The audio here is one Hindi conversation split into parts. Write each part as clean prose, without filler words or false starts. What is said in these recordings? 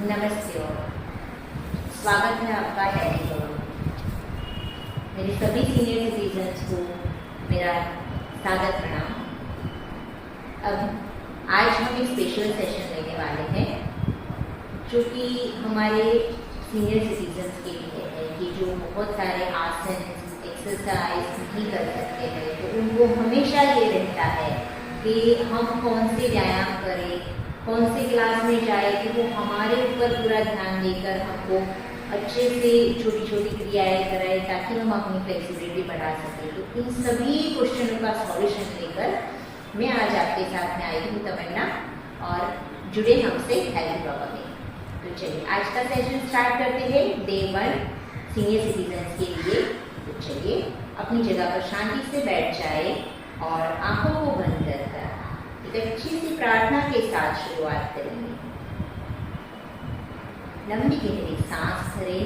नमस्ते और स्वागत है आपका टैली। मेरे सभी सीनियर सिटीजन्स को मेरा सादर प्रणाम। अब आज हम एक स्पेशल सेशन लेने वाले हैं जो कि हमारे सीनियर सिटीजन्स के लिए है कि जो बहुत सारे आसन एक्सरसाइज नहीं कर सकते हैं, तो उनको हमेशा ये रहता है कि हम कौन से व्यायाम करें, कौन से क्लास में जाए कि वो हमारे ऊपर पूरा ध्यान देकर हमको अच्छे से छोटी छोटी क्रियाएं कराए ताकि हम अपनी फ्लेक्सिबिलिटी बढ़ा सकें। तो इन सभी क्वेश्चनों का सॉल्यूशन लेकर मैं आज आपके साथ में आई हूँ तमन्ना, और जुड़े हमसे हैरी बाबा में। तो चलिए आज का सेशन स्टार्ट करते हैं डे 1 सीनियर सिटीजन्स के लिए। तो चलिए अपनी जगह पर शांति से बैठ जाए और आंखों को बंद कर एक अच्छी सी प्रार्थना के साथ शुरुआत करेंगे। लंबी गहरी सांस भरें,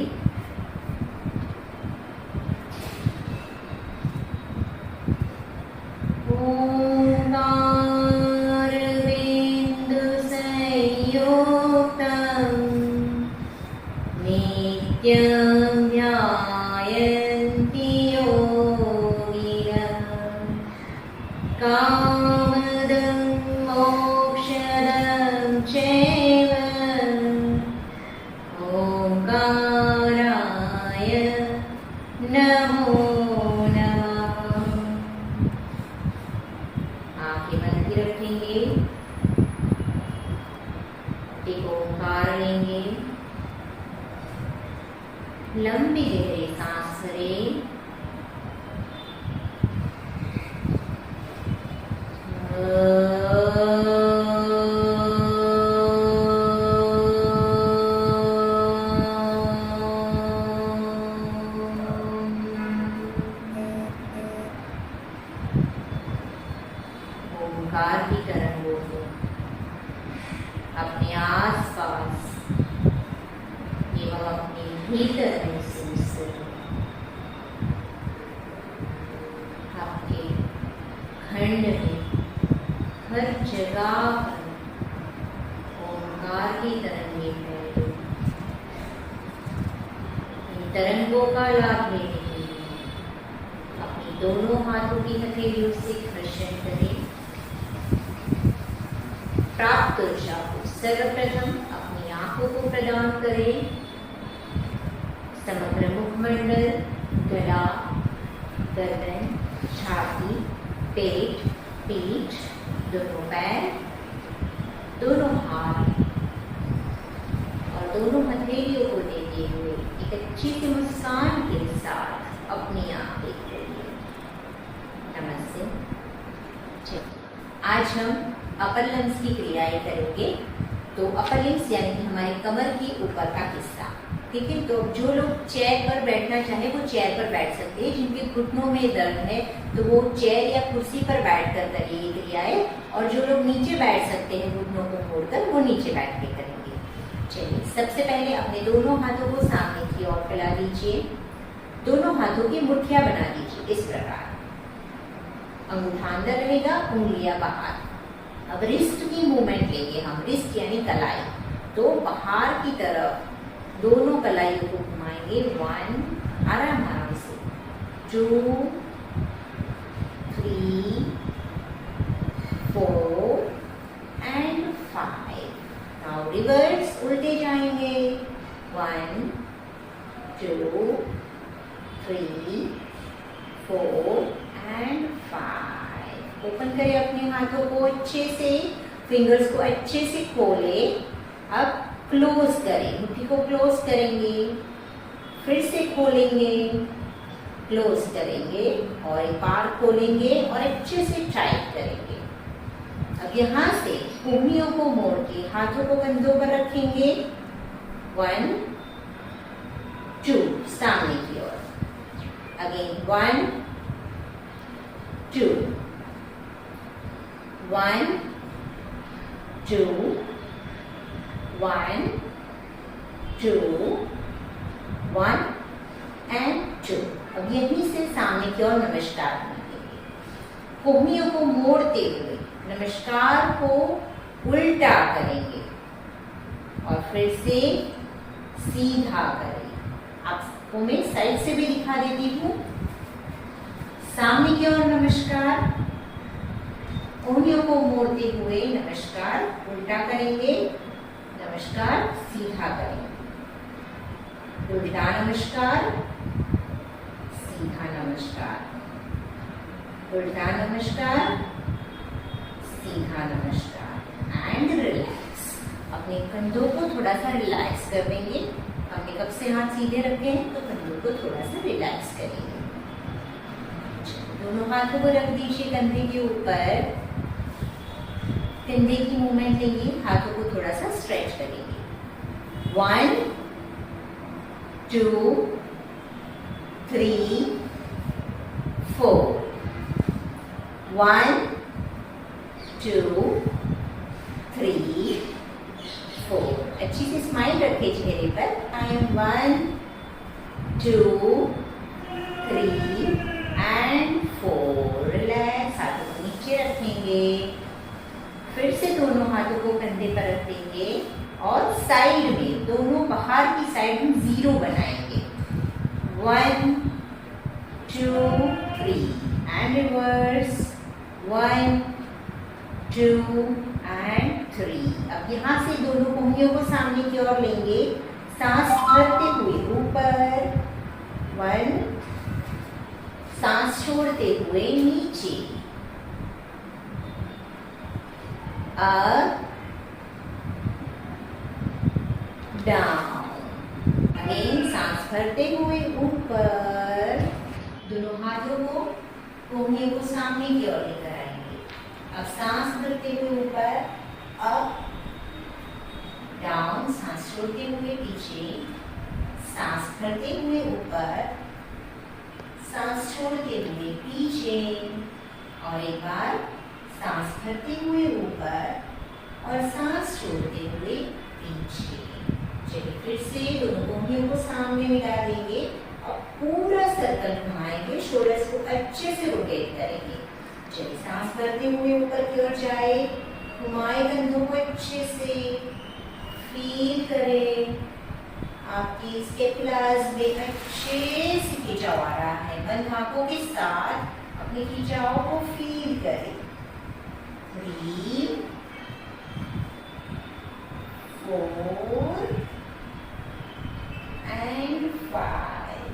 ओंकार बिंदु संयुक्तं नित्यं ध्यायन्ति योगिनः कामदं मोक्षदं चैव ओंकाराय नमो नमः। आंखें बंद ही रखेंगे, एक ओंकार लेंगे, लंबी गहरी सांस भरें, ओंकार की तरंगों को अपने आसपास एवं अपने भीतर महसूस करें। आपके खंड में हर जगह पर ओंकार की तरंगें फैले। इन तरंगों का लाभ लेने के लिए अपनी दोनों हाथों की हथेलियों से घर्षण करें। प्राप्त ऊर्जा को सर्वप्रथम अपनी आंखों को प्रदान करें। समग्र मुखमंडल, गला, गर्दन, छाती, पेट, पीठ, दोनों पैर, दोनों हाथ और दोनों हथेलियों को देते हुए एक अच्छी सी मुस्कान के साथ अपनी आंखें खोलिए। नमस्ते। आज हम अपर लिम्स की क्रियाएं करेंगे। तो अपर लिम्स यानी कि हमारे कमर की ऊपर का हिस्सा, ठीक है। तो जो लोग चेयर पर बैठना चाहे वो चेयर पर बैठ सकते हैं। जिनके घुटनों में दर्द है तो वो चेयर या कुर्सी पर बैठकर करिए ये क्रियाएं, और जो लोग नीचे बैठ सकते हैं घुटनों को मोड़कर वो नीचे बैठ के करेंगे। चलिए सबसे पहले अपने दोनों हाथों को सामने की ओर फैला दीजिए। दोनों हाथों की मुट्ठियां बना दीजिए इस प्रकार। अंगूठा अंदर रहेगा, उंगलियां बाहर। अब रिस्ट की मूवमेंट लेंगे हम, रिस्ट यानी कलाई। तो बाहर की तरफ दोनों कलाइयों को घुमाएंगे। 1 आराम आराम से, 2 3 4 एंड 5। नाउ रिवर्स, उल्टे जाएंगे। 1 2 3 4 एंड 5। ओपन करें अपने हाथों को अच्छे से, फिंगर्स को अच्छे से खोले। अब क्लोज करें, मुट्ठी को क्लोज करेंगे, फिर से खोलेंगे, क्लोज करेंगे और एक बार खोलेंगे और अच्छे से टाइट करेंगे। अब यहाँ से उंगलियों को मोड़ के हाथों को कंधों पर रखेंगे। 1 2 सामने की ओर। Again 1 2 1 2 1 2 1 and 2। अब यहीं से सामने की ओर नमस्कार करेंगे। कोहनियों को मोड़ते हुए नमस्कार को उल्टा करेंगे और फिर से सीधा करें। आपको मैं साइड से भी दिखा देती हूँ। सामने की ओर नमस्कार, उंगलियों को मोड़ते हुए नमस्कार, उल्टा करेंगे, नमस्कार, सीधा करेंगे, उल्टा नमस्कार, सीधा नमस्कार, उल्टा नमस्कार, सीधा नमस्कार एंड रिलैक्स। अपने कंधों को थोड़ा सा रिलैक्स कर देंगे। हमने कब से हाथ सीधे रखे हैं तो कंधों को थोड़ा सा रिलैक्स करेंगे। दोनों हाथों को रख दीजिए कंधे के ऊपर, कंधे की मूवमेंट लेंगे, हाथों को थोड़ा सा स्ट्रेच करेंगे। 1 2 3 4 1 2 3 4। अच्छी से स्माइल रखें चेहरे पर। Time 1 2 3 and 4। रिलैक्स, हाथों को नीचे रखेंगे, फिर से दोनों हाथों को कंधे पर रख देंगे और साइड में, दोनों बाहर की साइड में 0 बनाएंगे। 1 2 3 एंड रिवर्स, 1 2 एंड 3। अब यहाँ से दोनों उंगलियों को सामने की ओर लेंगे, सांस भरते हुए ऊपर, 1, सांस छोड़ते हुए नीचे, up डाउन। अगेन सांस भरते हुए ऊपर, दोनों हाथों को उंगलियों को सामने की ओर लेकर आएंगे। अब सांस भरते हुए ऊपर, अप डाउन, सांस छोड़ते हुए पीछे, सांस भरते हुए ऊपर, सांस छोड़ते हुए पीछे, और एक बार सांस भरते हुए ऊपर और सांस छोड़ते हुए पीछे। चलिए फिर से दोनों उंगलियों को सामने मिला देंगे और पूरा सर्कल घुमाएंगे, शोल्डर्स को अच्छे से रोटेट करेंगे। चलिए सांस भरते हुए ऊपर की ओर जाए, घुमाए कंधों को अच्छे से, फील करें आपकी स्केपुलास में अच्छे से खिंचाव आ रहा है। बंद आंखों के साथ अपने खिंचाव को फील करें। 3 4 एंड 5।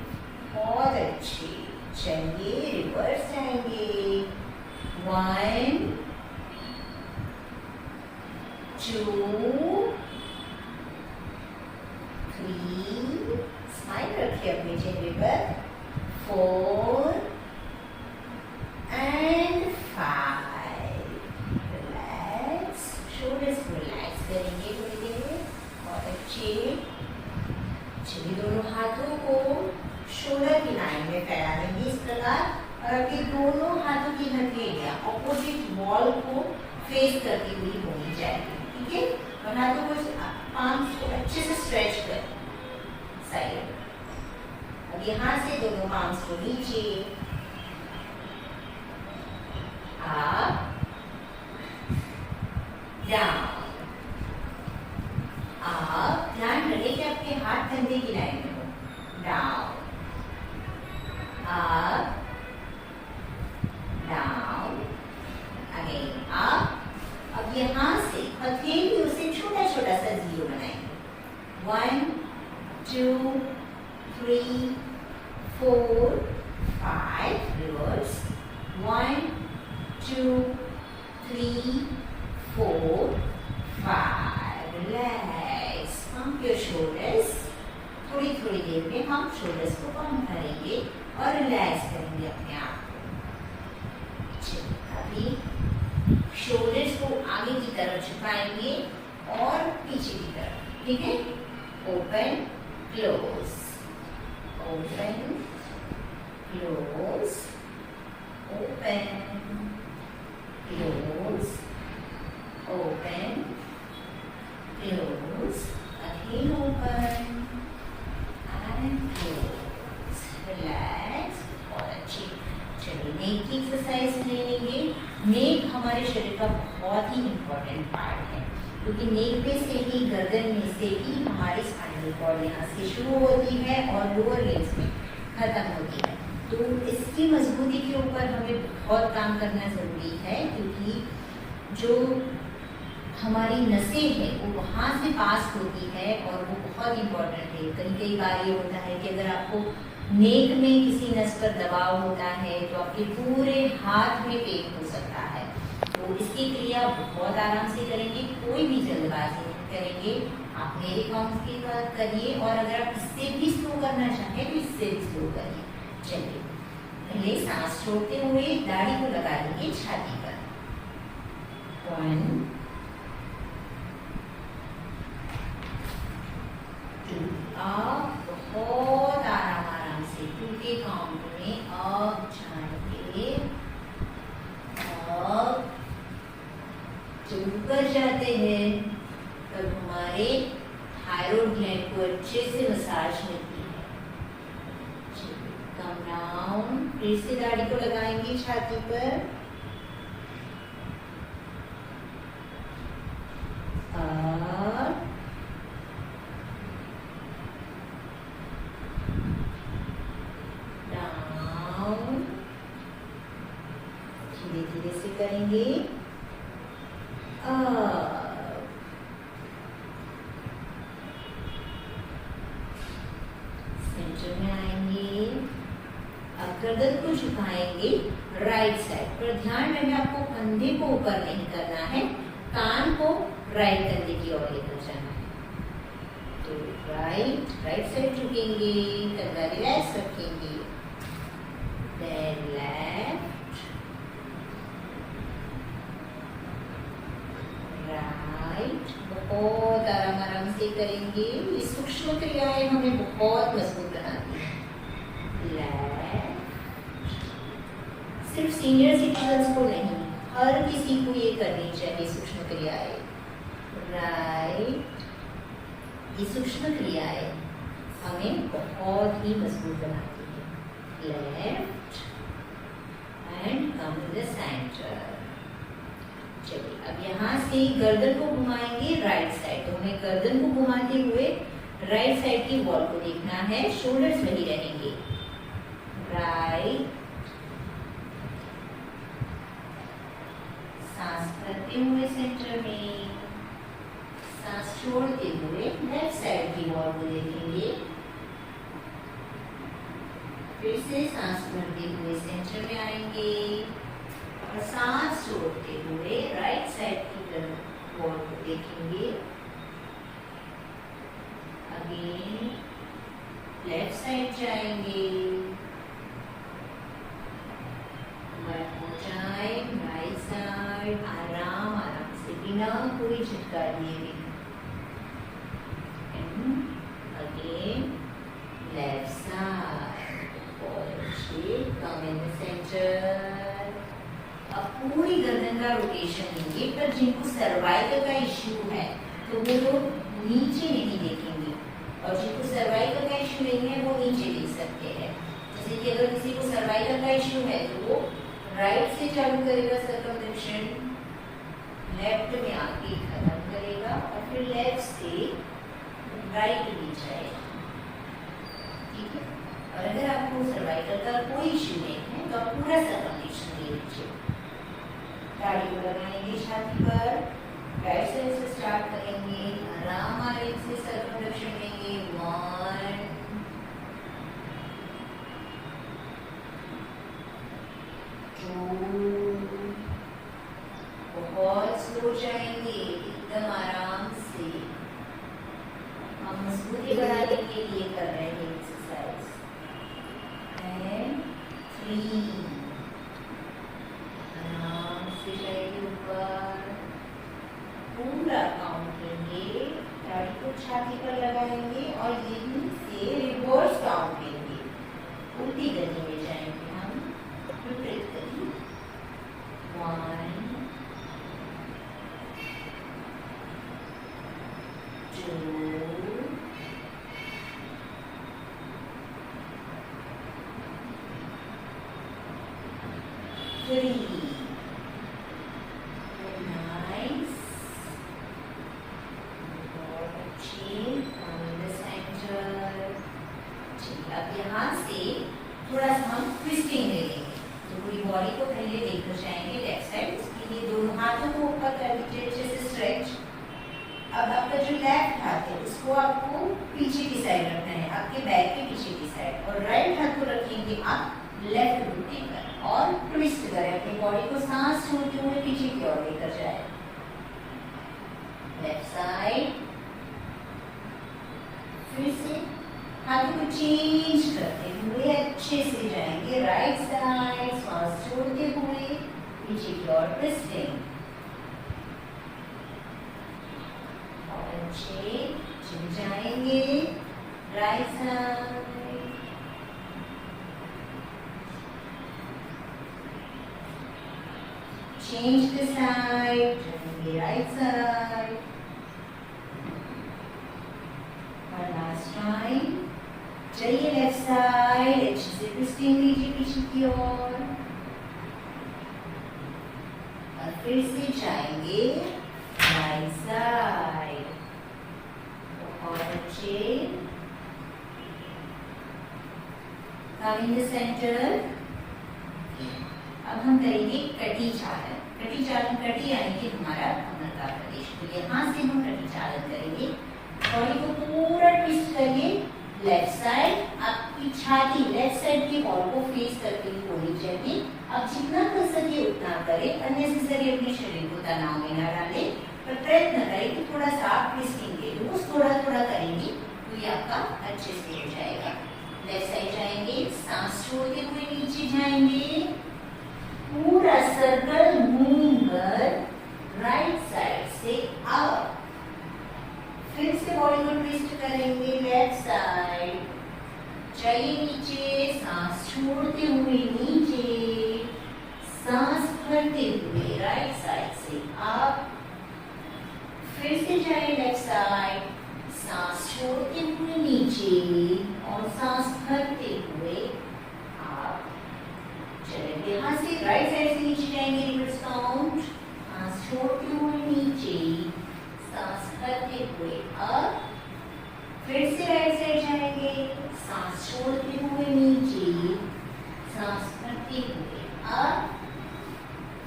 बहुत अच्छे। चलिए रिवर्स जाएंगे। 1 2 3, स्माइल रखिए अपने चेहरे पर, 4 एंड 5। रिलैक्स, शोल्डर्स को रिलैक्स करेंगे थोड़ी देर। बहुत अच्छे। चलिए दोनों हाथों को शोल्डर की लाइन में फैला लेंगे इस प्रकार, और आपके दोनों हाथों की हथेलियां ऑपोजिट वॉल को फेस करती हुई होनी चाहिए। ठीक है, और हाथों को, पाम्स को अच्छे से स्ट्रेच करें साइड। अब यहाँ से दोनों पाम्स को नीचे, अप डाउन, अप। ध्यान रखें कि आपके हाथ कंधे की लाइन में हो। Down, up down, again up. अब यहाँ से हथेलियों से छोटा छोटा सा 0 बनाएंगे। 1 2 3 4 5। Reverse, 1 2 3 4 5। Relax, pump your shoulders. थोड़ी थोड़ी देर में हम शोल्डर्स को पंप करेंगे और रिलैक्स करेंगे अपने आप को। अभी शोल्डर्स को आगे की तरफ झुकाएंगे और पीछे की तरफ। ठीक है, open close, open close, open close, open close, again open and close. Relax, बहुत अच्छी। चलिए नेक की एक्सरसाइज ले लेंगे। नेक हमारे शरीर का बहुत ही इम्पोर्टेंट पार्ट है। क्योंकि नेक में से ही, गर्दन में से ही हमारी स्पाइनल कॉर्ड यहाँ से शुरू होती है और लोअर लिम्स में खत्म होती है। तो इसकी मजबूती के ऊपर हमें बहुत काम करना ज़रूरी है, क्योंकि जो हमारी नसें हैं वो वहाँ से पास होती है और वो बहुत इम्पोर्टेंट है। कई बार ये होता है कि अगर आपको नेक में किसी नस पर दबाव होता है तो आपके पूरे हाथ में पेन हो सकता है। तो इसकी क्रिया बहुत आराम से करेंगे, कोई भी जल्दबाजी नहीं करेंगे। आप मेरे काउंट के साथ करिए, और अगर आप इससे भी स्लो करना चाहें तो इससे भी स्लो करिए। चलिए, पहले सांस छोड़ते हुए दाढ़ी को लगा लीजिए छाती पर। 1 2, आप बहुत आराम से 2 के काउंट में अब जाएंगे। अब जब ऊपर जाते हैं तब हमारे थायराइड ग्लैंड को अच्छे से मसाज मिलती है। कम डाउन, फिर से दाढ़ी को लगाएंगे छाती पर। डाउन, धीरे धीरे से करेंगे। सेंटर में आएंगे। अब गर्दन को झुकाएंगे राइट साइड पर। ध्यान रहे आपको कंधे को ऊपर नहीं करना है, कान को राइट कंधे की ओर लेकर जाना है। तो राइट साइड झुकेंगे, कंधा रिलैक्स रखेंगे, देन लेफ्ट, राइट। बहुत आराम से करेंगे। ये सूक्ष्म क्रियाएं हमें बहुत मजबूत बनाती हैं। लेफ्ट, सिर्फ सीनियर सिटीजन्स को नहीं, हर किसी को ये करनी चाहिए सूक्ष्म क्रियाएं। राइट, ये सूक्ष्म क्रियाएं हमें बहुत ही मजबूत बनाती है। Left and come to the centre. चलिए, अब यहाँ से गर्दन को घुमाएंगे राइट साइड। तो हमें गर्दन को घुमाते हुए राइट साइड की वॉल को देखना है, शोल्डर्स वही रहेंगे। राइट, सांस भरते हुए सेंटर में, सांस छोड़ते हुए लेफ्ट साइड की वॉल को देखेंगे। फिर से सांस भरते हुए सेंटर में आएंगे और सांस छोड़ते हुए राइट साइड की तरफ वॉल को देखेंगे। अगेन लेफ्ट साइड जाएंगे, राइट साइड, आराम से बिना कोई झटका दिए। Again left side, come in the centre. अब पूरी गर्दन का रोटेशन लेंगे, पर जिनको सर्वाइकल का इश्यू है तो वो लोग नीचे नहीं देखेंगे, और जिनको सर्वाइकल का इश्यू नहीं है वो नीचे देख सकते हैं। जैसे कि अगर किसी को सर्वाइकल का इश्यू है तो वो राइट से चालू करेगा सर्कमफलेक्शन, लेफ्ट में आके खत्म करेगा, और फिर लेफ्ट से राइट भी जाएगा। ठीक है, और अगर आपको सर्वाइकल का कोई इश्यू नहीं है तो आप पूरा सर्कमफलेक्शन ले लीजिए। दाढ़ी को लगाएंगे छाती पर, राइट साइड से स्टार्ट करेंगे, आराम से सर्कमफलेक्शन लेंगे। 1 2, बहुत स्लो जाएंगे, एकदम आराम से। हम मजबूती बढ़ाने के लिए कर रहे हैं एक्सरसाइज। एंड 3, आराम से जाइए ऊपर, पूरा काउंट लेंगे, दाढ़ी को छाती पर लगाएंगे और यहीं से रिवर्स काउंट लेंगे। उल्टी गति में जाएंगे हम, विपरीत गति। 1 2 3। Nice. इसको आपको पीछे की साइड रखना है, आपके बैक के पीछे की साइड, और राइट हाथ को रखेंगे आप लेफ्ट घुटने पर और ट्विस्ट करें, अपनी बॉडी को सांस छोड़ते हुए पीछे की ओर लेकर जाए। लेफ्ट साइड, फिर से हाथों को चेंज करते हुए अच्छे से जाएंगे राइट साइड, सांस छोड़ते हुए पीछे की ओर ट्विस्टिंग, और अच्छे चल जाएंगे right side, change the side, जाएंगे right side, और last time चलिए लेफ्ट साइड, अच्छे से ट्विस्टिंग लीजिए पीछे की ओर, और फिर से जाएंगे राइट साइड, और अच्छे कम इन द सेंटर। अब हम करेंगे कटी चालन। कटी चालन, कटी यानी कि हमारा कमर का प्रदेश, तो यहाँ से हम कटी चालन करेंगे। बॉडी को पूरा ट्विस्ट करिए लेफ्ट साइड, आपकी छाती लेफ्ट साइड की वॉल को फेस करके होनी चाहिए। अब जितना कर सके उतना करें, अननेसेसरी अपने शरीर को तनाव में न डालें, पर प्रयत्न करें कि थोड़ा सा आप ट्विस्टिंग के रोज थोड़ा थोड़ा करेंगे तो ये आपका अच्छे से हो जाएगा। लेफ्ट साइड जाएंगे, सांस छोड़ते हुए नीचे जाएंगे, पूरा सर्कल घूमकर राइट साइड से अप, फिर से बॉडी को ट्विस्ट करेंगे लेफ्ट साइड, चलिए नीचे, सांस छोड़ते हुए नीचे, सांस भरते हुए राइट साइड से अप, फिर से जाए लेफ्ट साइड, सांस छोड़ते हुए नीचे और सांस भरते हुए अप। चलेंगे यहाँ से राइट साइड से नीचे जाएंगे, रिवर्स काउंट, सांस छोड़ते हुए नीचे, सांस भरते हुए अप, फिर से राइट साइड जाएंगे, सांस छोड़ते हुए नीचे, सांस भरते हुए अप,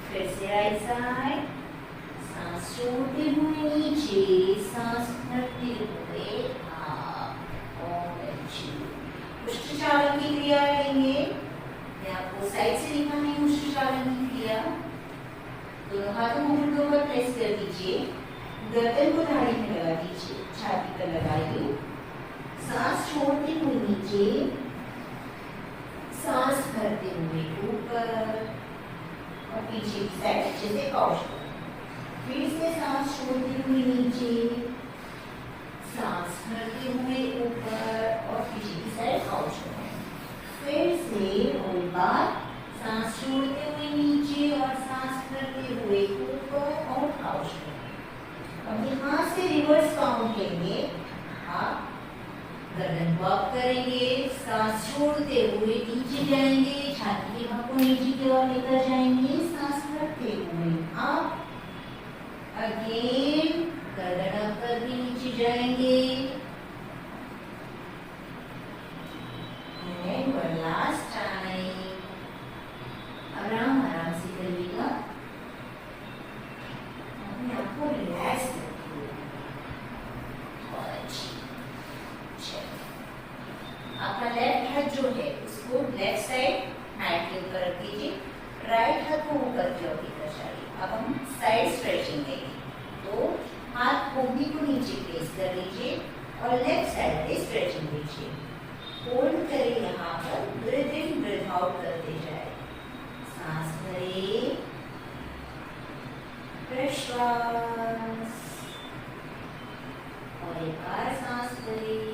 फिर से राइट साइड, सांस छोड़ते हुए नीचे, सांस भरते हुए अप, और उष्ट चालन की क्रिया लेंगे। मैं आपको साइड से दिखाने उष्ट चालन की क्रिया। दोनों हाथों को घुटनों पर प्रेस कर दीजिए, गर्दन को नाड़ी में लगा दीजिए, छाती पर लगाइए, सांस छोड़ते हुए नीचे, सांस भरते हुए ऊपर और पीछे की साइड अच्छे से काउच करें, फिर से सांस छोड़ते हुए नीचे, सांस भरते हुए ऊपर और पीछे की साइड काउच करें, फिर से और बार सांस छोड़ते हुए नीचे और सांस भरते हुए ऊपर और काउच करें। अब यहाँ से रिवर्स काउंट लेंगे, आप गर्दन को अप करेंगे, सांस छोड़ते हुए नीचे जाएंगे, छाती के भाग को नीचे की ओर लेकर जाएंगे, सांस भरते हुए अप, अगेन गर्दन अप करके नीचे जाएंगे, एंड वन लास्ट टाइम। आराम आराम से करिएगा, अपने आप को रिलैक्स रखिए, और अच्छी। आपका लेफ्ट हाथ जो है उसको लेफ्ट साइड हैंड के ऊपर रख दीजिए, राइट हाथ को ऊपर की ओर लेकर जाइए। अब हम साइड स्ट्रेचिंग देंगे, तो हाथ कोहनी को नीचे प्लेस कर लीजिए और लेफ्ट साइड पे स्ट्रेचिंग दीजिए। होल्ड करें यहाँ पर, ब्रीथ इन ब्रीथ आउट करते जाए, सांस भरें, श्वास, और एक बार सांस भरें,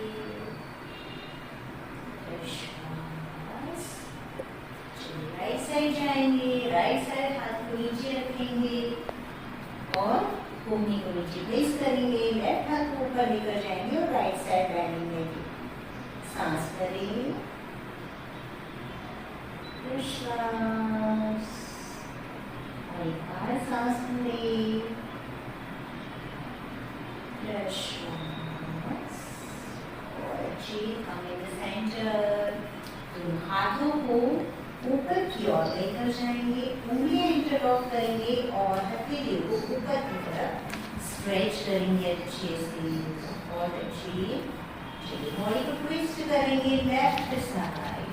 राइट साइड जाएंगे, राइट साइड हाथ को नीचे रखेंगे और कोहनी को नीचे प्लेस करेंगे, लेफ्ट हाथ को ऊपर लेकर जाएंगे और राइट साइड बैंडिंग देंगे, सांस करें, श्वास, और एक बार सांस भरें, श्वास, और अच्छी कम इन द सेंटर। तो हाथों को ऊपर की ओर लेकर जाएंगे, उंगलियां इंटरलॉक करेंगे और हथेलियों को ऊपर की तरफ स्ट्रेच करेंगे अच्छे से, बहुत अच्छे। चलिए बॉडी को ट्विस्ट करेंगे लेफ्ट साइड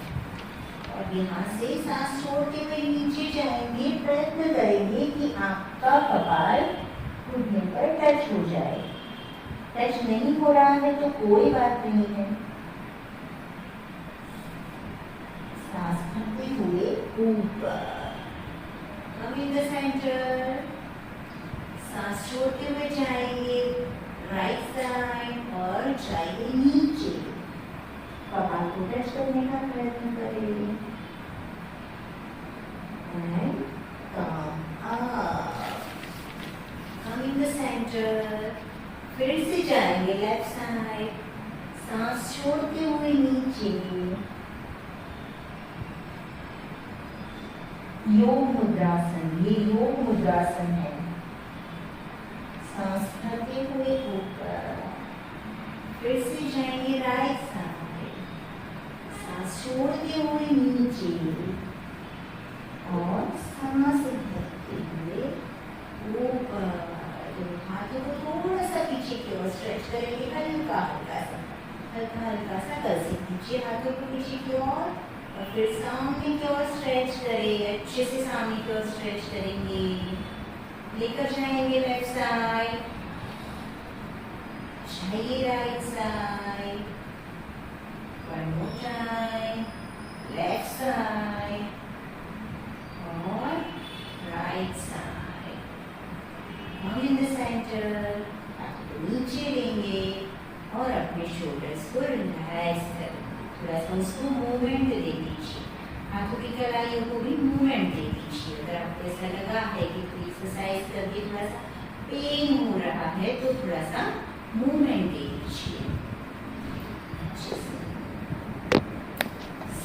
और यहाँ से सांस छोड़ते हुए नीचे जाएंगे। प्रयत्न करेंगे कि आपका कपाल घुटने पर टच हो जाए। टच नहीं हो रहा है तो कोई बात नहीं है। सांस भरते हुए ऊपर, कम इन द सेंटर। सांस छोड़ते हुए जाएंगे राइट साइड और जाएंगे नीचे। कपाल को टच करने का प्रयत्न करेंगे। And come up, come in the center। फिर से जाएंगे लेफ्ट साइड, सांस छोड़ते हुए नीचे। योग मुद्रासन, ये योग मुद्रासन है। सांस भरते हुए ऊपर, फिर से जाएंगे राइट साइड, सांस छोड़ते हुए नीचे और सांस भरते हुए ऊपर। हाथों को थोड़ा सा पीछे की ओर स्ट्रेच करेंगे, हल्का हल्का सा कर्सिंग कीजिए हाथों को पीछे की ओर और फिर सामने की ओर स्ट्रेच करें। अच्छे से सामने की ओर स्ट्रेच करेंगे। लेकर जाएंगे लेफ्ट साइड, जाइए right side. One more time, left side और right side. Now in the center, हाथों को नीचे लेंगे और अपने शोल्डर्स को रिलैक्स करेंगे। थोड़ा सा उसको मूवमेंट दे दीजिए, हाथों की कलाइयों को भी मूवमेंट दे दीजिए। अगर आपको ऐसा लगा है कि कोई एक्सरसाइज करके थोड़ा सा पेन हो रहा है तो थोड़ा सा मूवमेंट दे दीजिए।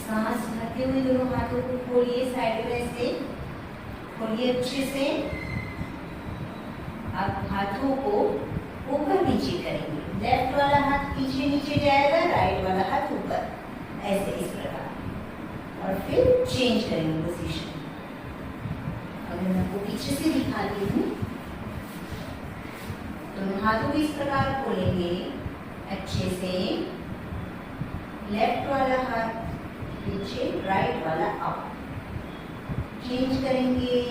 सांस भरते हुए दोनों हाथों को खोलिए, साइड में से खोलिए अच्छे से। आप हाथों को ऊपर नीचे करेंगे। लेफ्ट वाला हाथ पीछे नीचे जाएगा, राइट वाला हाथ ऊपर, ऐसे इस प्रकार। और फिर चेंज करेंगे पोजीशन। अगर मैं आपको पीछे से दिखाती हूँ, दोनों हाथों को इस प्रकार खोलेंगे अच्छे से। लेफ्ट वाला हाथ पीछे, राइट वाला अप। चेंज करेंगे,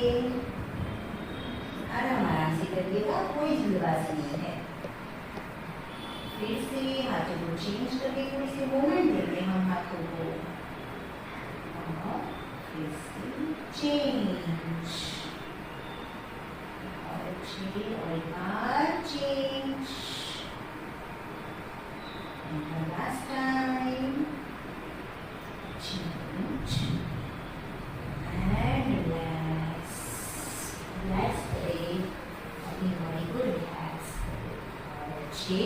आराम से करिएगा, कोई जल्दबाजी नहीं है। फिर से हाथों को चेंज करके थोड़ी सी मूवमेंट देंगे हम हाथों को और फिर से चेंज और एक बार change. Last time change and relax. Relax करें अपनी बॉडी को, रिलैक्स करें और अच्छे।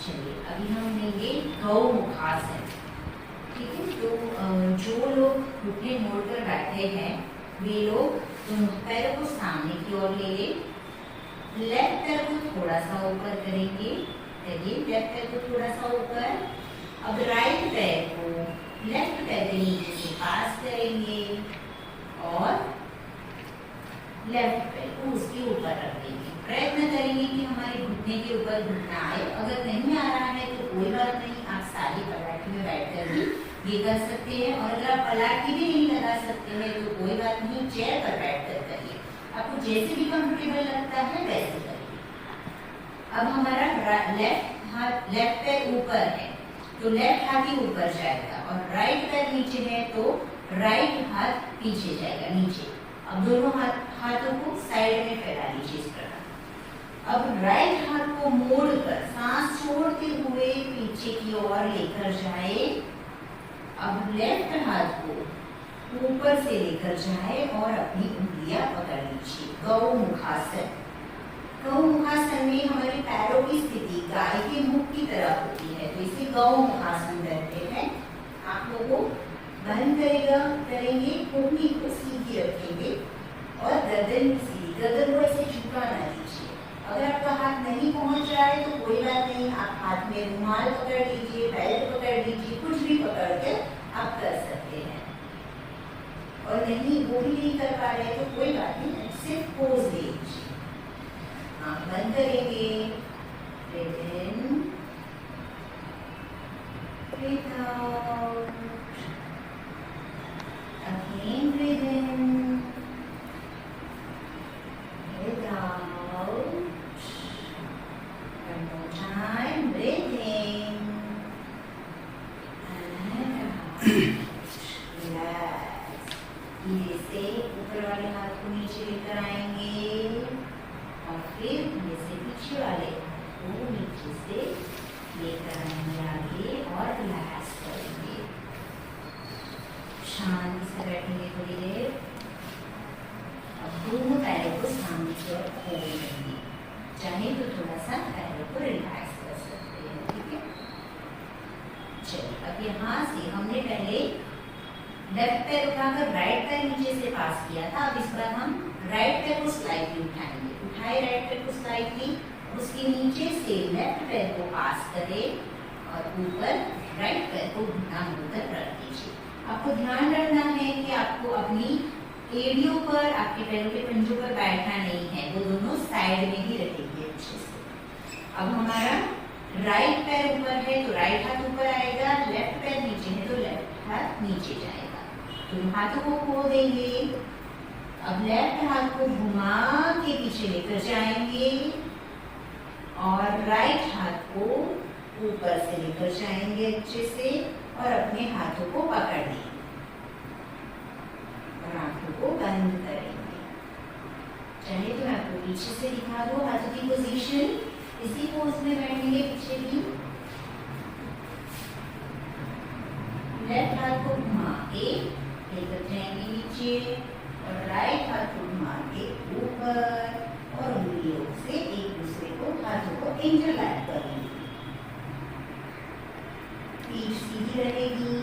चलिए अभी हम लेंगे गौ मुखासन। ठीक है, तो जो लोग घुटने मोड़कर बैठे हैं वे लोग दोनों पैरों को सामने की ओर ले लें। लेफ्ट पैर को थोड़ा सा ऊपर करेंगे। चलिए लेफ्ट पैर को थोड़ा सा ऊपर। अब राइट पैर को लेफ्ट पैर के नीचे से पास करेंगे और लेफ्ट पैर को उसके ऊपर रख देंगे। प्रयत्न करेंगे कि हमारे घुटने के ऊपर घुटना आए। अगर नहीं आ रहा है तो कोई बात नहीं, आप सारी पलाटी में बैठकर भी ये कर सकते हैं। और अगर आप पलाटी भी नहीं लगा सकते हैं तो कोई बात नहीं, चेयर पर बैठकर करिए। आपको जैसे भी कंफर्टेबल लगता है वैसे करिए। अब हमारा लेफ्ट पैर ऊपर है तो लेफ्ट हाथ ही ऊपर जाएगा और राइट पैर नीचे है तो राइट हाथ पीछे जाएगा, नीचे। अब दोनों हाथों को साइड में फैला लीजिए इस प्रकार। अब राइट हाथ को मोड़कर सांस छोड़ते हुए पीछे की ओर लेकर जाए। अब लेफ्ट हाथ को ऊपर से लेकर जाए और अपनी उंगलियां पकड़ लीजिए। गौ मुखासन। गौ मुखासन में हमारे पैरों की स्थिति गाय के मुख की तरह होती है, तो इसे गौ मुखासन कहते हैं। आंखों को बंद करेंगे, घुटने को सीधी रखेंगे और गर्दन भी सीधी। गर्दन को ऐसे झुका ना लीजिए। अगर आपका हाथ नहीं पहुंच रहा है तो कोई बात नहीं, आप हाथ में रुमाल पकड़ लीजिए, बेल्ट पकड़ लीजिए, कुछ भी पकड़ कर आप कर सकते हैं। और नहीं वो भी नहीं कर पा रहे तो कोई बात नहीं, सिर्फ पोज ले लीजिए। आँख बंद करेंगे, breathe in, breathe out, again breathe in, breathe out, one more time, breathe in and out, relax. धीरे से ऊपर वाले हाथ को नीचे लेकर आएंगे और फिर धीरे से पीछे वाले को नीचे से लेकर आएंगे आगे और रिलैक्स करेंगे। शांति से बैठेंगे थोड़ी देर। अब दोनों पैरों को सामने की ओर खोल देंगे, चाहे तो थोड़ा सा पैरों को रिलैक्स कर सकते हैं, ठीक है। चलिए, अब यहाँ से हमने पहले लेफ्ट पैर उठाकर राइट पैर नीचे से पास किया था। अब इस बार हम राइट पैर को स्लाइटली उठाएंगे। उठाए राइट पैर को स्लाइटली, उसके नीचे से लेफ्ट पैर को पास करें और ऊपर राइट पैर को घुटना होकर रख दीजिए। आपको ध्यान रखना है कि आपको अपनी एड़ियों पर, आपके पैरों के पंजों पर बैठना नहीं है, वो दोनों साइड में ही रखेंगे अच्छे से। अब हमारा राइट पैर ऊपर है तो राइट हाथ ऊपर आएगा, लेफ्ट पैर नीचे है तो लेफ्ट हाथ नीचे जाएगा। दोनों हाथों को खोल देंगे। अब लेफ्ट हाथ को घुमा के पीछे लेकर जाएंगे और राइट हाथ को ऊपर से लेकर जाएंगे अच्छे से और अपने हाथों को पकड़ लेंगे और आंखों को बंद करेंगे। चाहे तो मैं आपको पीछे से दिखा दूं हाथों की पोजीशन। इसी पोज में बैठेंगे पीछे भी। लेफ्ट हाथ को घुमा के लेकर जाएंगे नीचे और राइट हाथ को घुमा के ऊपर और उंगलियों से एक दूसरे को, हाथों को इंटरलैप करेंगे। पीठ सीधी रहेगी।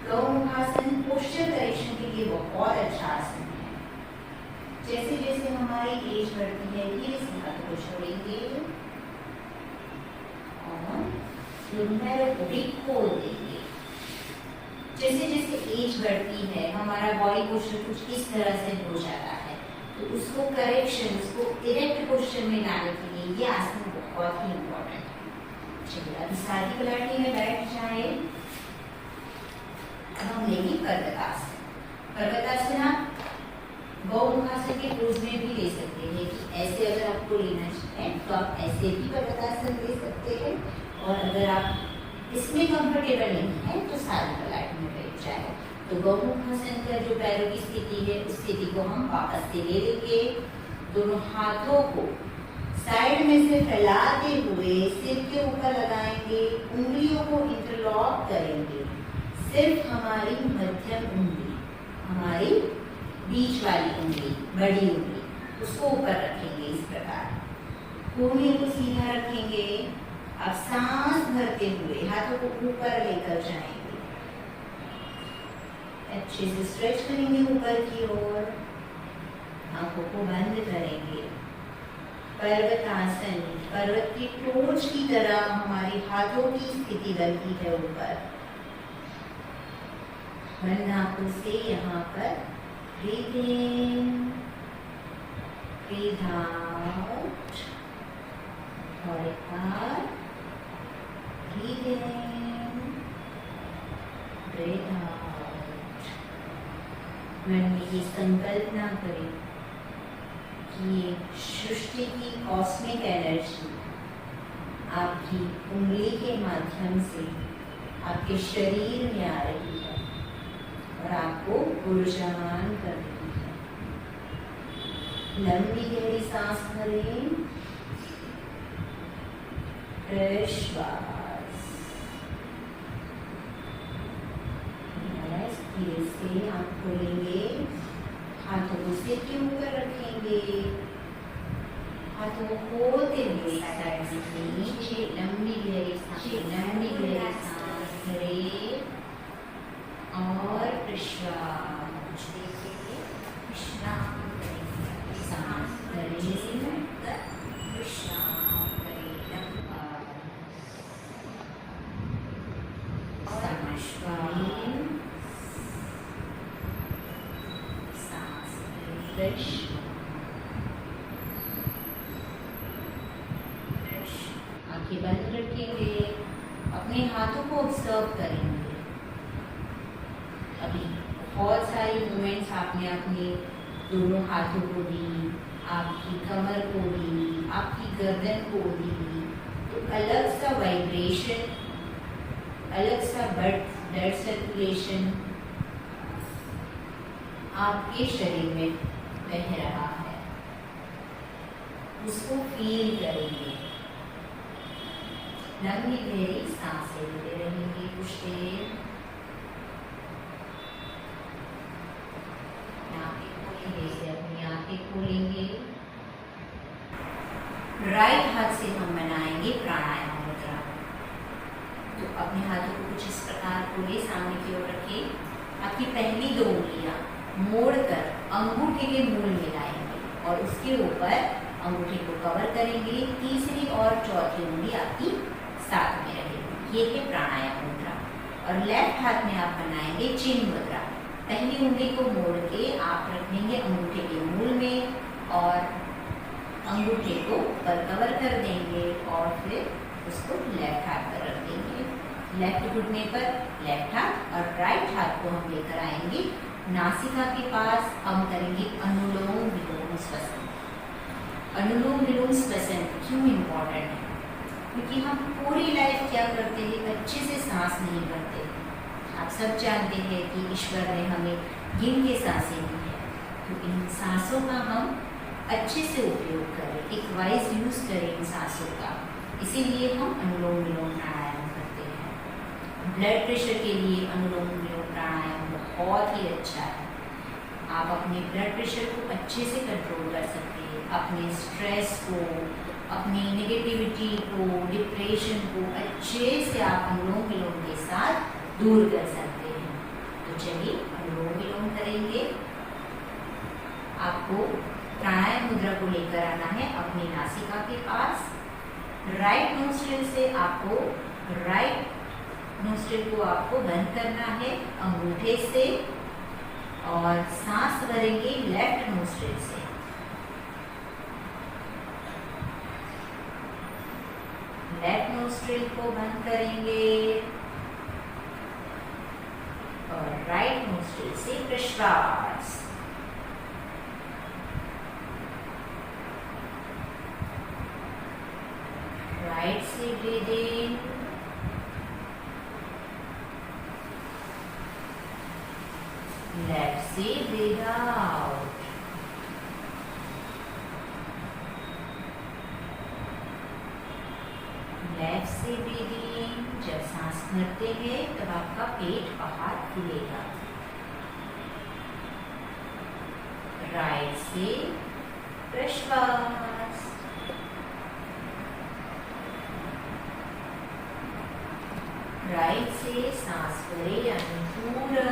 गौमुखासन पोस्चर करेक्शन के लिए बहुत अच्छा आसन है। जैसे जैसे हमारी एज बढ़ती है धीरे से हाथों को छोड़ेंगे और पैरों को भी खोल देंगे। जैसे जैसे एज बढ़ती है हमारा बॉडी पोस्चर कुछ इस तरह से हो जाता है, तो उसको करेक्शन, उसको इरेक्ट पोस्चर में लाने के लिए ये आसन बहुत ही इम्पोर्टेंट है। चलिए, अभी सादी पलाटी में बैठ जाए। अब हम लेंगे पर्वतासन। पर्वतासन आप गौमुखासन के पोज में भी ले सकते हैं कि ऐसे अगर आपको लेना है तो आप ऐसे भी पर्वतासन ले सकते हैं, और अगर आप इसमें कंफर्टेबल नहीं है तो सादी पलाटी में बैठ जाए। तो गौमुखासन का जो पैरों की स्थिति है उस स्थिति को हम वापस से ले लेंगे। दोनों हाथों को साइड में से फैलाते हुए सिर के ऊपर लगाएंगे, उंगलियों को इंटरलॉक करेंगे। सिर्फ हमारी मध्यम उंगली, हमारी बीच वाली उंगली, बड़ी उंगली, उसको ऊपर रखेंगे इस प्रकार। कोहनी को सीधा रखेंगे। अब सांस भरते हुए हाथों को ऊपर लेकर जाएंगे, अच्छे से स्ट्रेच करेंगे ऊपर की ओर, आंखों को बंद करेंगे। पर्वतासन, पर्वत की टोच की तरह हमारी हाथों की स्थिति बनती है ऊपर। बंद आंखों से यहाँ पर ब्रीथ इन, ब्रीथ आउट और एक बार ब्रीथ इन, ब्रीथ आउट। मन में ये संकल्पना करें कि ये सृष्टि की कॉस्मिक एनर्जी आपकी उंगली के माध्यम से आपके शरीर में आ रही है और आपको ऊर्जावान कर रही है। लंबी गहरी सांस भरें, श्वास, धीरे से आंख खोलेंगे, हाथों को सिर के ऊपर रखेंगे, हाथों को खोलते हुए साइड से नीचे लंबी गहरी सांस भरें और विश्राम सांस करें, विश्राम करें, सांस फ्रेश आंखें बंद रखेंगे, अपने हाथों को ऑब्जर्व करेंगे। अभी बहुत सारी मूवमेंट्स आपने अपने दोनों हाथों को दी, आपकी कमर को दी, आपकी गर्दन को दी, तो अलग सा वाइब्रेशन, अलग सा ब्लड सर्कुलेशन आपके शरीर में बह रहा है, उसको फील करेंगे। लंबी गहरी सांसें लेते रहेंगे कुछ देर। आंखें खोलेंगे, से अपनी आंखें खोलेंगे। राइट हाथ से हम बनाएंगे प्राणायाम मुद्रा। तो अपने हाथों को कुछ इस प्रकार खोले, सामने की ओर रखे। आपकी पहली 2 उंगलियां मोड़कर अंगूठे के मूल में लाएंगे और उसके ऊपर अंगूठे को कवर करेंगे। तीसरी और चौथी उंगली आपकी साथ में रहेगी। ये है प्राणायाम मुद्रा। और लेफ्ट हाथ में आप बनाएंगे चिन्ह मुद्रा। पहली उंगली को मोड़ के आप रखेंगे अंगूठे के मूल में और अंगूठे को ऊपर कवर कर देंगे और फिर उसको लेफ्ट हाथ पर रख देंगे। लेफ्ट घुटने पर लेफ्ट हाथ और राइट हाथ को हम लेकर आएंगे नासिका के पास। हम करेंगे अनुलोम विलोम श्वसन। अनुलोम विलोम श्वसन क्यों इम्पोर्टेंट है? क्योंकि हम पूरी लाइफ क्या करते हैं, अच्छे से सांस नहीं करते। आप सब जानते हैं कि ईश्वर ने हमें गिन के सांसें दी है, तो इन सांसों का हम अच्छे से उपयोग करें, एक वाइज यूज करें इन सांसों का। इसीलिए हम अनुलोम विलोम प्राणायाम करते हैं। ब्लड प्रेशर के लिए अनुलोम विलोम प्राणायाम बहुत ही अच्छा है। आप अपने ब्लड प्रेशर को अच्छे से कंट्रोल कर सकते हैं, अपने स्ट्रेस को, अपनी नेगेटिविटी को, डिप्रेशन को अच्छे से आप अनुलोम विलोम के साथ दूर कर सकते हैं। तो चलिए अनुलोम विलोम करेंगे। आपको प्राणायाम मुद्रा को लेकर आना है अपनी नासिका के पास। राइट नोस्ट्रिल से आपको राइट नोस्ट्रिल को आपको बंद करना है अंगूठे से और सांस भरेंगे लेफ्ट नोस्ट्रिल से। लेफ्ट नोस्ट्रिल को बंद करेंगे और राइट नोस्ट्रिल से प्रश्वास। राइट से ब्रीथ इन, लेफ्ट से ब्रीथ आउट। लेफ्ट से ब्रीथ इन। जब सांस भरते हैं तब आपका पेट बाहर खुलेगा। राइट से प्रश्वास। राइट से सांस भरे यानी पूरा।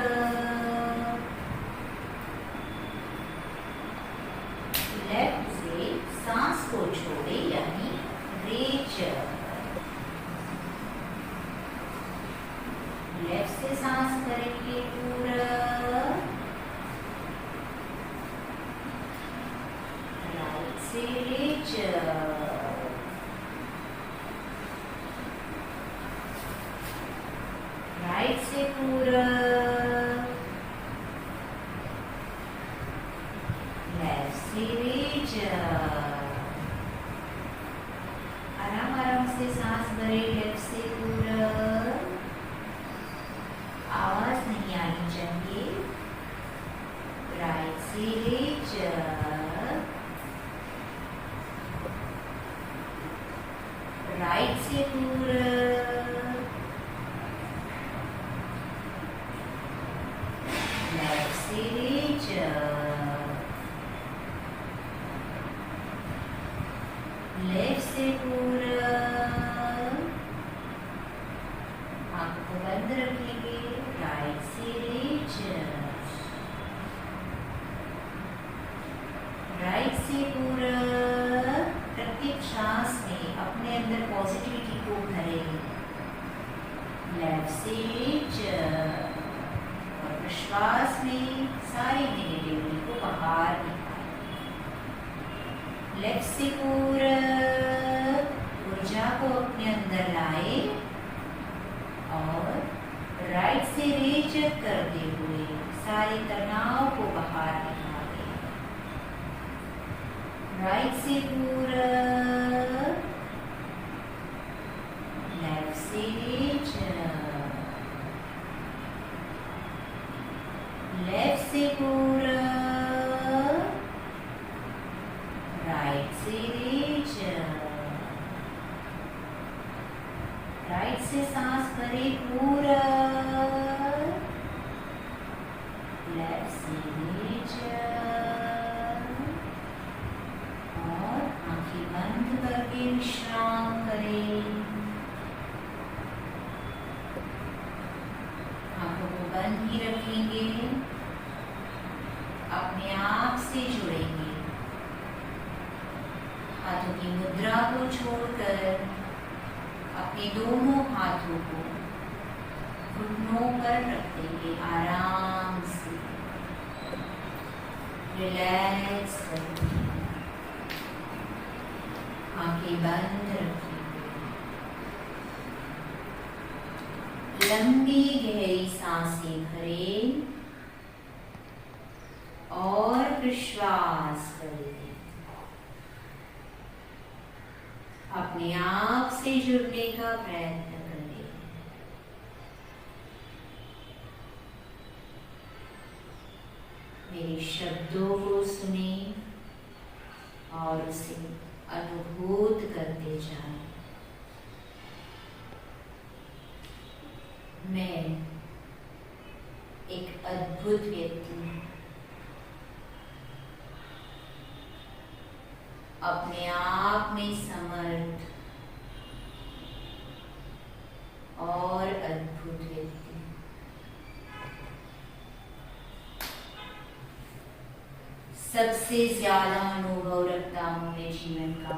लेफ्ट से सांस को छोड़े यानी रेचर। लेफ्ट से सांस करेंगे पूरा। राइट से रेचर। राइट से पूरा। लेफ्ट से रेचर। आराम आराम से सांस भरे लेफ्ट से पूरा। आवाज नहीं आनी चाहिए। राइट से रेचर। राइट से पूरा। लेफ्ट से रेचर। लेफ्ट से पूरा। आंखों को बंद रखेंगे। राइट से रेचर। राइट से पूरा। प्रत्येक सांस में अपने अंदर पॉजिटिविटी को भरेंगे। लेफ्ट से रेचर। और विश्वास में सारी नेगेटिविटी को बाहर निकालें। लेफ्ट से पूरा ऊर्जा को अपने वाले तनाव को बाहर निकालें। राइट से पूरा, लेफ्ट से नीचे, लेफ्ट से पूरा, राइट से नीचे, राइट से सांस भरे पूरा, लेफ्ट से नीचे, और आंखें बंद करके विश्राम करें। आंखों को बंद ही रखेंगे, अपने आप से जुड़ेंगे। हाथों की मुद्रा को छोड़कर अपने दोनों हाथों को घुटनों पर रख देंगे। आराम से रिलैक्स करेंगे, आंखें बंद रखेंगे। लंबी गहरी सांसें भरें और विश्वास करें। अपने आप से जुड़ने का प्रयत्न करें। मेरे शब्दों को सुने और उसे अनुभूत करते जाएं। मैं एक अद्भुत व्यक्ति हूँ। अपने आप में समर्थ और अद्भुत व्यक्ति। सबसे ज्यादा अनुभव रखता हूँ मैं जीवन का।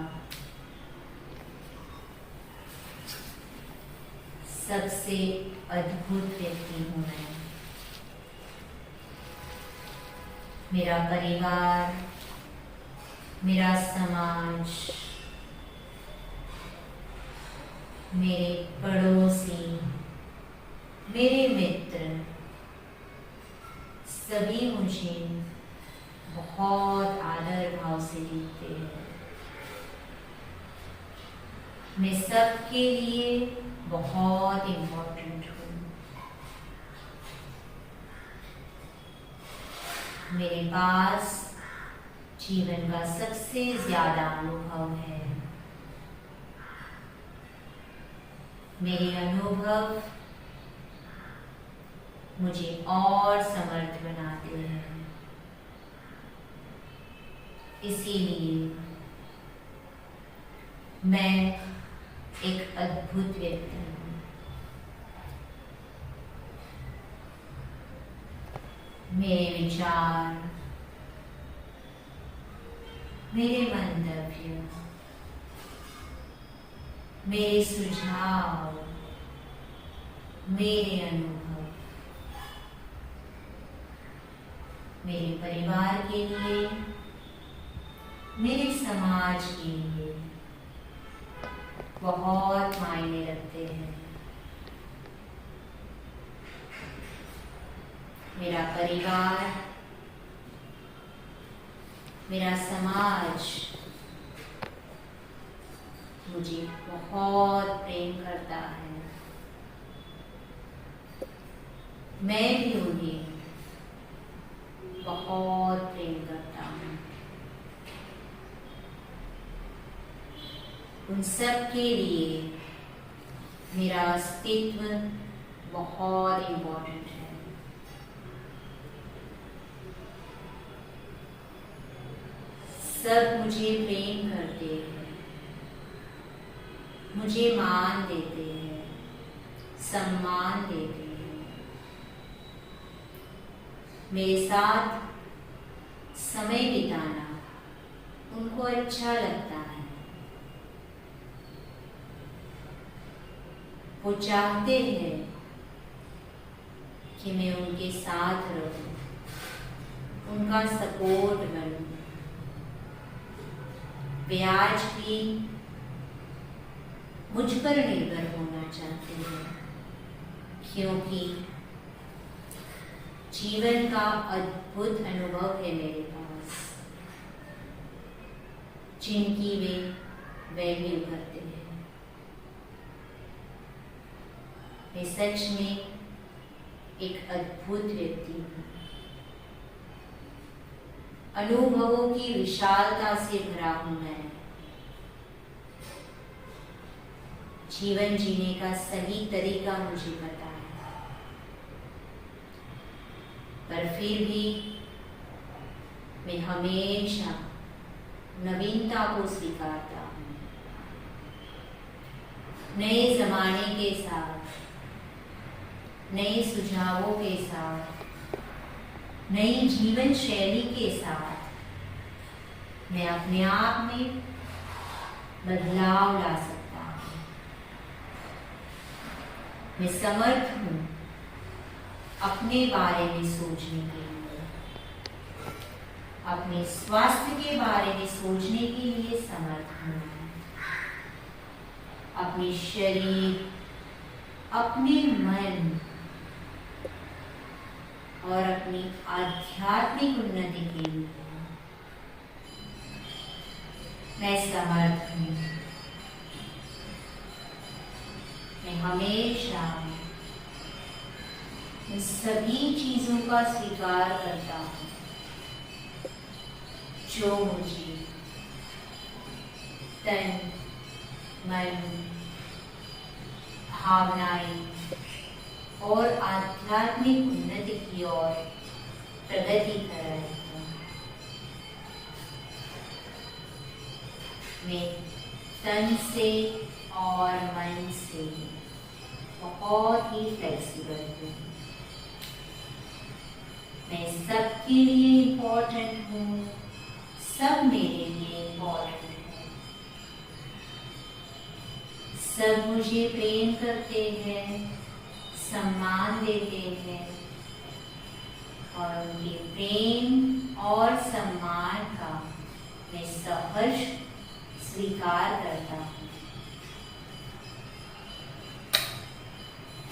सबसे अद्भुत व्यक्ति हूँ मैं। मेरा परिवार, मेरा समाज, मेरे पड़ोसी, मेरे मित्र सभी मुझे बहुत आदर भाव से देखते हैं। मैं सबके लिए बहुत इम्पोर्टेंट हूँ। मेरे पास जीवन का सबसे ज्यादा अनुभव है। मेरे अनुभव मुझे और समर्थ बनाते हैं। इसीलिए मैं एक अद्भुत व्यक्ति हूँ। मेरे विचार, मेरे मंतव्य, मेरे सुझाव, मेरे अनुभव मेरे परिवार के लिए, मेरे समाज के लिए बहुत मायने रखते हैं। मेरा परिवार, मेरा समाज मुझे बहुत प्रेम करता है। मैं भी उन्हें बहुत प्रेम करता हूँ। उन सब के लिए मेरा अस्तित्व बहुत इम्पोर्टेंट है। सब मुझे प्रेम करते हैं, मुझे मान देते हैं, सम्मान देते हैं। मेरे साथ समय बिताना उनको अच्छा लगता है। वो चाहते हैं कि मैं उनके साथ रहूं, उनका सपोर्ट बनूं। वे आज भी मुझ पर निर्भर होना चाहते हैं, क्योंकि जीवन का अद्भुत अनुभव है मेरे पास, जिनकी वे वैल्यू करते हैं। मैं सच में एक अद्भुत व्यक्ति हूँ। अनुभवों की विशालता से भरा हूं मैं। जीवन जीने का सही तरीका मुझे पता है, पर फिर भी मैं हमेशा नवीनता को स्वीकारता हूँ। नए जमाने के साथ, नए सुझावों के साथ, नई जीवन शैली के साथ मैं अपने आप में बदलाव ला सकता हूँ। मैं समर्थ हूँ अपने बारे में सोचने के लिए, अपने स्वास्थ्य के बारे में सोचने के लिए समर्थ हूँ। अपने शरीर, अपने मन और अपनी आध्यात्मिक उन्नति के लिए मैं समर्थ हूँ। मैं हमेशा इन सभी चीजों का स्वीकार करता हूँ जो मुझे तन, मन, भावनाएं और आध्यात्मिक उन्नति की ओर प्रगति कर रहे हैं। मैं तन से और मन से बहुत ही फ्लेक्सिबल हूँ। मैं सबके लिए इम्पोर्टेंट हूँ, सब मेरे लिए इम्पोर्टेंट है। सब मुझे प्रेम करते हैं, सम्मान देते हैं और उनके प्रेम और सम्मान का मैं सहर्ष स्वीकार करता हूँ।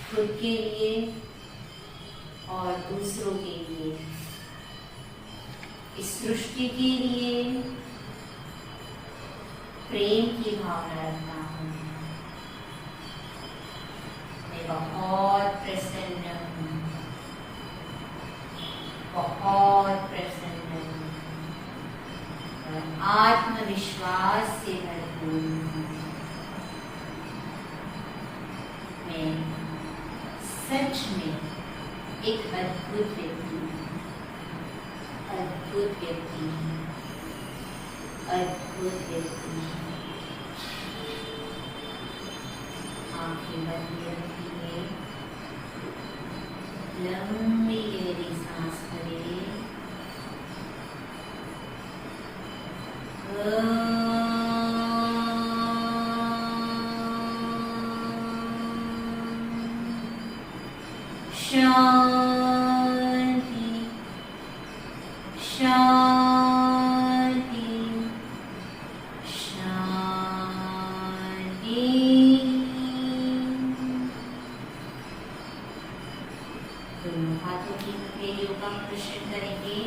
खुद के लिए और दूसरों के लिए, इस सृष्टि के लिए प्रेम की भावना रखता हूँ। मैं बहुत प्रसन्न हूँ, बहुत प्रसन्न हूँ और आत्मविश्वास से भरपूर हूँ। मैं सच में एक अद्भुत व्यक्ति हूँ, अद्भुत व्यक्ति हूँ, अद्भुत व्यक्ति हूँ। आंखें बंद रखिए, लंबी गहरी सांस भरिए। शांति, शांति, शांति। दोनों हाथों की हथेलियों का प्रदर्शन करेंगे।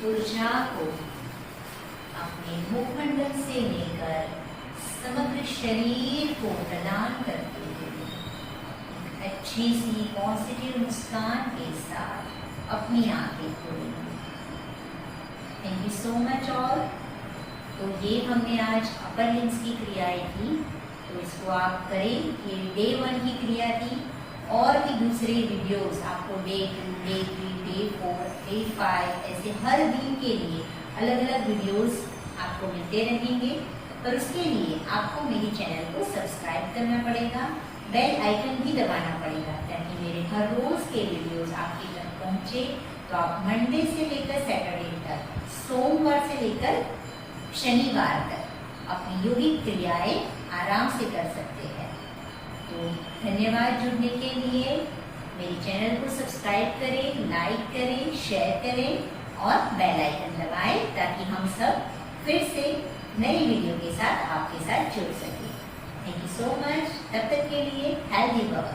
ऊर्जा को अपने मुखमंडल से लेकर समग्र शरीर को प्रदान करते हुए अच्छी सी पॉजिटिव मुस्कान के साथ अपनी आंखें खोलें। Thank you so much all. तो ये हमने आज अपर लिम्स की क्रियाएं की, तो इसको आप करें। ये डे 1 की क्रिया थी, और भी दूसरे वीडियोस आपको डे 2, डे 3, डे 4, डे 5 ऐसे हर दिन के लिए अलग अलग वीडियोस आपको मिलते रहेंगे। पर उसके लिए आपको मेरे चैनल को सब्सक्राइब करना पड़ेगा, बेल आइकन भी दबाना पड़ेगा, ताकि मेरे हर रोज के वीडियोस आपके तक पहुंचे। तो आप मंडे से लेकर सैटरडे तक, सोमवार से लेकर शनिवार तक अपनी योगिक क्रियाएं आराम से कर सकते हैं। तो धन्यवाद जुड़ने के लिए। मेरे चैनल को सब्सक्राइब करें, लाइक करें, शेयर करें और बेल आइकन दबाएं, ताकि हम सब फिर से नई वीडियो के साथ आपके साथ जुड़ सकें। Thank you so much. तब तक के लिए हेल्दी भव।